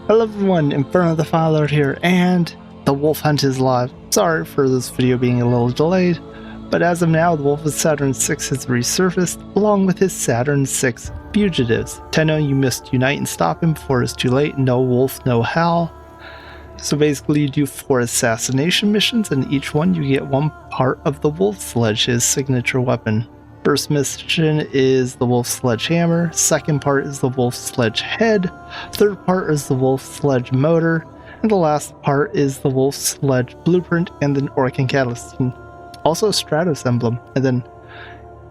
Hello everyone, Inferno the Father here, and the wolf hunt is live. Sorry for this video being a little delayed, but as of now, the wolf of Saturn 6 has resurfaced, along with his Saturn 6 fugitives. Tenno, you must unite and stop him before it's too late. No wolf, no howl. So basically you do 4 assassination missions, and each one you get one part of the Wolf Sledge, his signature weapon. First mission is the Wolf Sledge hammer, second part is the Wolf Sledge head, third part is the Wolf Sledge motor, and the last part is the Wolf Sledge blueprint and an Orkan catalyst, and also a Stratos emblem. And then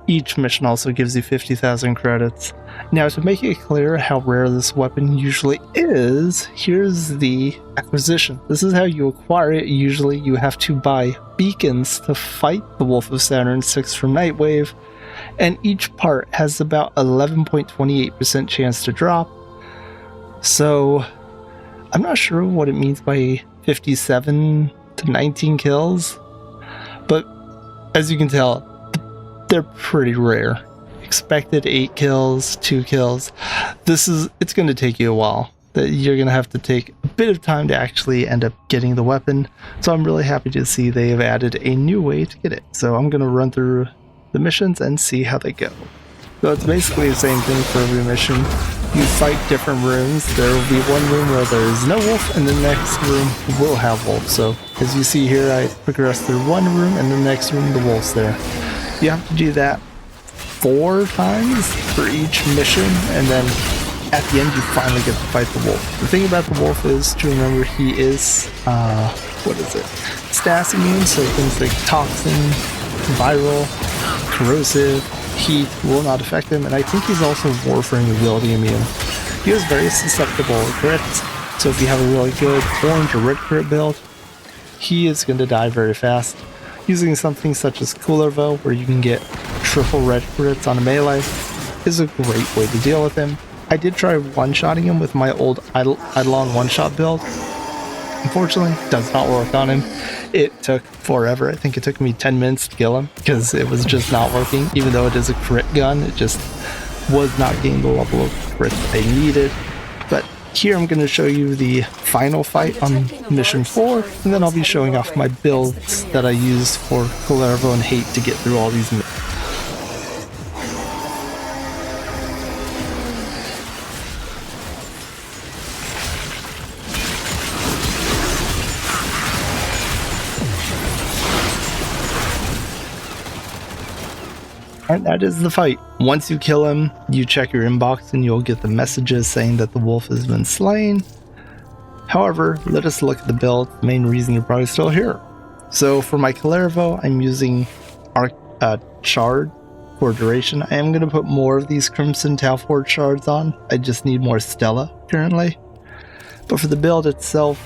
each mission also gives you 50,000 credits. Now, to make it clear how rare this weapon usually is, here's the acquisition. This is how you acquire it. Usually you have to buy beacons to fight the Wolf of Saturn 6 from Nightwave, and each part has about 11.28% chance to drop. So I'm not sure what it means by 57 to 19 kills, but as you can tell, they're pretty rare. Expected 8 kills, 2 kills. It's going to take you a while. That you're going to have to take a bit of time to actually end up getting the weapon. So I'm really happy to see they have added a new way to get it. So I'm going to run through the missions and see how they go. So it's basically the same thing for every mission. You fight different rooms. There will be one room where there is no wolf, and the next room will have wolf. So as you see here, I progress through one room, and the next room the wolf's there. You have to do that 4 times for each mission, and then at the end you finally get to fight the wolf. The thing about the wolf is to remember he is, stas immune, so things like toxin, viral, corrosive, heat will not affect him, and I think he's also Warframe ability immune. He is very susceptible to crits, so if you have a really good orange or red crit build, he is going to die very fast. Using something such as Coolervo, where you can get triple red crits on a melee, is a great way to deal with him. I did try one-shotting him with my old Eidolon one-shot build. Unfortunately, does not work on him. It took forever. I think it took me 10 minutes to kill him because it was just not working. Even though it is a crit gun, it just was not getting the level of crit that I needed. But here I'm going to show you the final fight on mission 4, and then I'll be showing off my builds that I use for Coolervo and Hate to get through all these missions. And that is the fight. Once you kill him, you check your inbox and you'll get the messages saying that the wolf has been slain. However, let us look at the build, the main reason you're probably still here. So for my Coolervo, I'm using Shard for duration. I am going to put more of these Crimson Talford shards on. I just need more Stella currently. But for the build itself,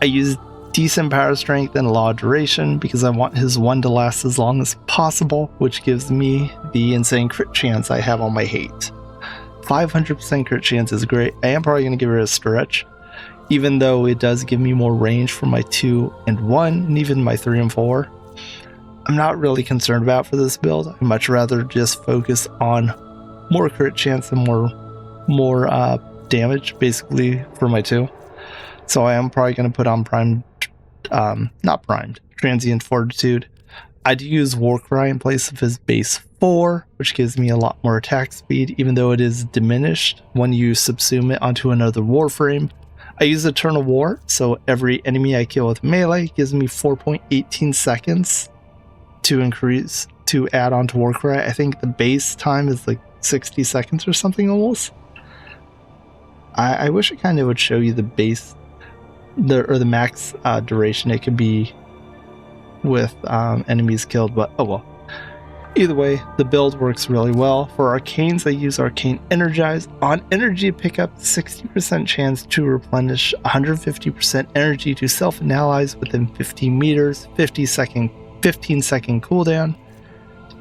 I use decent power strength and a lot of duration because I want his 1 to last as long as possible, which gives me the insane crit chance I have on my Hate. 500% crit chance is great. I am probably going to give it a stretch, even though it does give me more range for my 2 and 1 and even my 3 and 4. I'm not really concerned about for this build. I'd much rather just focus on more crit chance and more damage basically for my 2. So I am probably going to put on Transient Fortitude. I do use Warcry in place of his base 4, which gives me a lot more attack speed, even though it is diminished when you subsume it onto another Warframe. I use Eternal War, so every enemy I kill with melee gives me 4.18 seconds to add on to Warcry. I think the base time is like 60 seconds or something almost. I wish it kind of would show you the base the max duration it could be with enemies killed, but oh well. Either way, the build works really well. For Arcanes, I use Arcane Energize. On energy, pick up 60% chance to replenish 150% energy to self and allies within 15 meters, 15 second cooldown.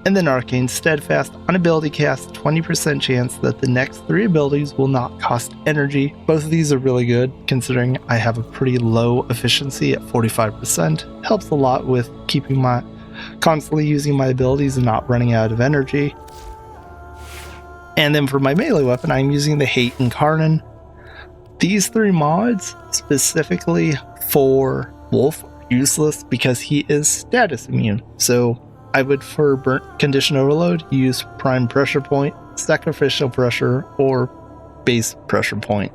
And then Arcane Steadfast, on ability cast, 20% chance that the next 3 abilities will not cost energy. Both of these are really good, considering I have a pretty low efficiency at 45%. Helps a lot with keeping constantly using my abilities and not running out of energy. And then for my melee weapon, I'm using the Hate Incarnate. These 3 mods, specifically for Wolf, are useless because he is status immune. So I would, for burnt condition overload, use prime pressure point, sacrificial pressure, or base pressure point.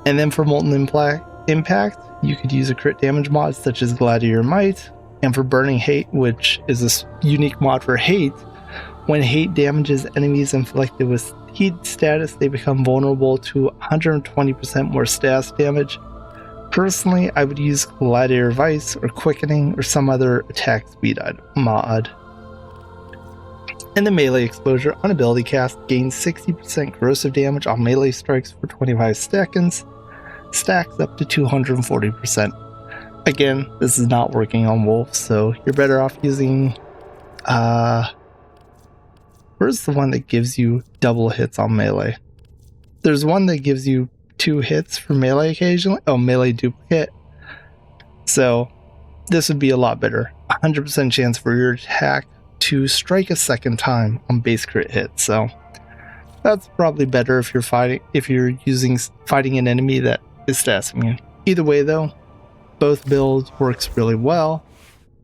And then for molten impact, you could use a crit damage mod such as Gladiator Might. And for burning hate, which is a unique mod for hate, when hate damages enemies inflicted with heat status, they become vulnerable to 120% more status damage. Personally, I would use Gladiator Vice or Quickening or some other attack speed mod. And the melee exposure on ability cast gains 60% corrosive damage on melee strikes for 25 seconds, stacks up to 240%. Again, this is not working on Wolf, so you're better off using where's the one that gives you double hits on melee? There's one that gives you 2 hits for melee occasionally. Oh, melee duplicate. So this would be a lot better. 100% chance for your attack to strike a second time on base crit hit. So that's probably better if you're fighting an enemy that is status immune. Either way though, both builds works really well.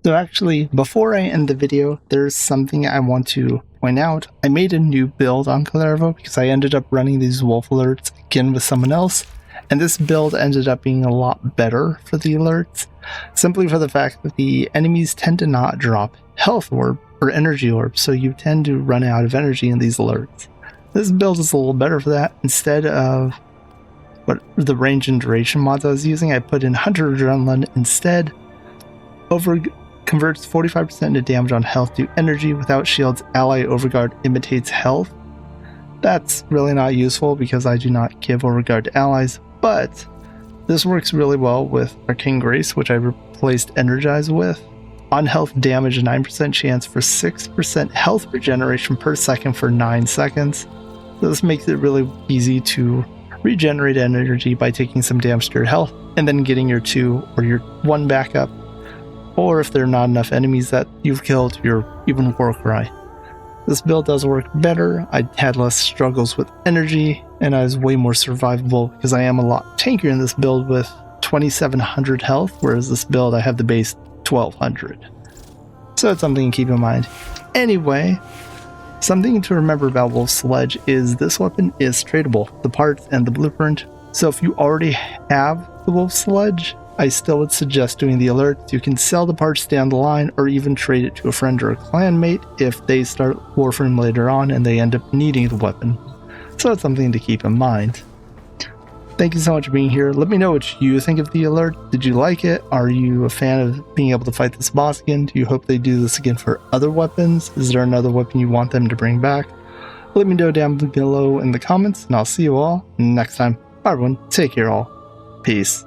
So actually, before I end the video, there's something I want to point out. I made a new build on Calervo because I ended up running these wolf alerts again with someone else, and this build ended up being a lot better for the alerts, simply for the fact that the enemies tend to not drop health orb or energy orb, so you tend to run out of energy in these alerts. This build is a little better for that. Instead of what the range and duration mods I was using, I put in Hunter Adrenaline instead. Converts 45% into damage on health to energy without shields. Ally Overguard imitates health. That's really not useful because I do not give Overguard to allies, but this works really well with Arcane Grace, which I replaced Energize with. On health damage, a 9% chance for 6% health regeneration per second for 9 seconds. This makes it really easy to regenerate energy by taking some damage to your health and then getting your 2 or your 1 back up. Or if there are not enough enemies that you've killed, your even War Cry. This build does work better. I had less struggles with energy, and I was way more survivable because I am a lot tankier in this build with 2700 health, whereas this build I have the base 1200. So it's something to keep in mind. Anyway, something to remember about Wolf Sledge is this weapon is tradable, the parts and the blueprint. So if you already have the Wolf Sledge, I still would suggest doing the alerts. You can sell the parts down the line or even trade it to a friend or a clanmate if they start Warframe later on and they end up needing the weapon. So that's something to keep in mind. Thank you so much for being here. Let me know what you think of the alert. Did you like it? Are you a fan of being able to fight this boss again? Do you hope they do this again for other weapons? Is there another weapon you want them to bring back? Let me know down below in the comments, and I'll see you all next time. Bye everyone. Take care all. Peace.